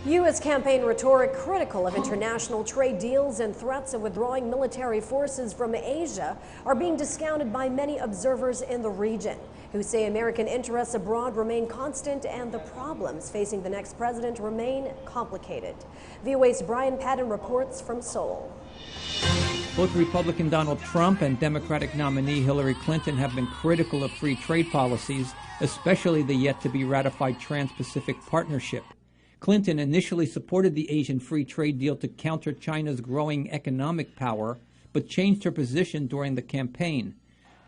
U.S. campaign rhetoric critical of international trade deals and threats of withdrawing military forces from Asia are being discounted by many observers in the region, who say American interests abroad remain constant and the problems facing the next president remain complicated. VOA's Brian Patton reports from Seoul. Both Republican Donald Trump and Democratic nominee Hillary Clinton have been critical of free trade policies, especially the yet-to-be-ratified Trans-Pacific Partnership. Clinton initially supported the Asian free trade deal to counter China's growing economic power, but changed her position during the campaign.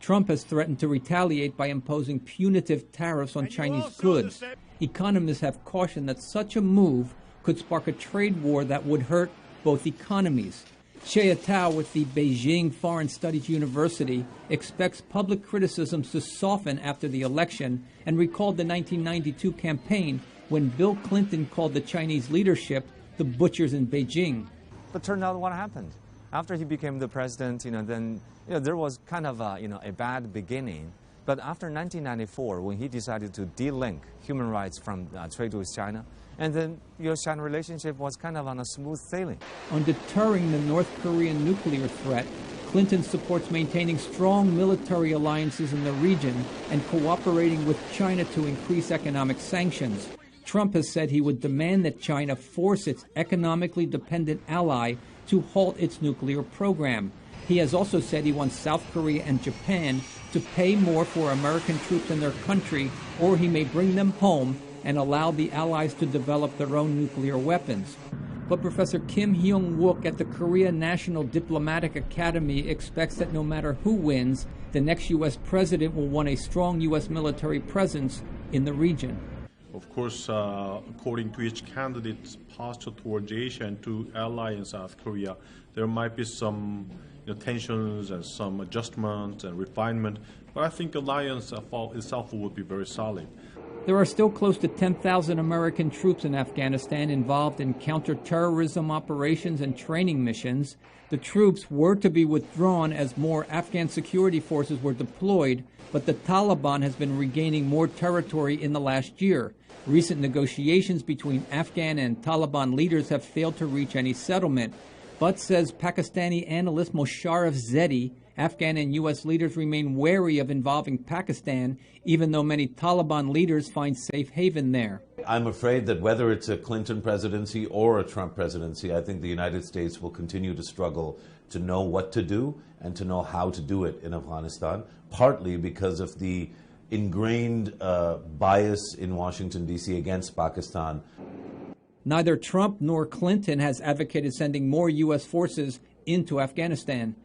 Trump has threatened to retaliate by imposing punitive tariffs on Chinese goods. Economists have cautioned that such a move could spark a trade war that would hurt both economies. Shea Tao with the Beijing Foreign Studies University expects public criticisms to soften after the election and recalled the 1992 campaign when Bill Clinton called the Chinese leadership the butchers in Beijing. But turned out what happened. After he became the president, there was kind of a bad beginning. But after 1994, when he decided to de-link human rights from trade with China, and then U.S.-China relationship was kind of on a smooth sailing. On deterring the North Korean nuclear threat, Clinton supports maintaining strong military alliances in the region and cooperating with China to increase economic sanctions. Trump has said he would demand that China force its economically dependent ally to halt its nuclear program. He has also said he wants South Korea and Japan to pay more for American troops in their country, or he may bring them home and allow the allies to develop their own nuclear weapons. But Professor Kim Hyung-wook at the Korea National Diplomatic Academy expects that no matter who wins, the next U.S. president will want a strong U.S. military presence in the region. Of course, according to each candidate's posture towards Asia and to ally in South Korea, there might be some tensions and some adjustments and refinement, but I think the alliance itself would be very solid. There are still close to 10,000 American troops in Afghanistan involved in counterterrorism operations and training missions. The troops were to be withdrawn as more Afghan security forces were deployed, but the Taliban has been regaining more territory in the last year. Recent negotiations between Afghan and Taliban leaders have failed to reach any settlement. But, says Pakistani analyst Mosharraf Zedi, Afghan and U.S. leaders remain wary of involving Pakistan, even though many Taliban leaders find safe haven there. I'm afraid that whether it's a Clinton presidency or a Trump presidency, I think the United States will continue to struggle to know what to do and to know how to do it in Afghanistan, partly because of the ingrained bias in Washington, D.C. against Pakistan. Neither Trump nor Clinton has advocated sending more U.S. forces into Afghanistan.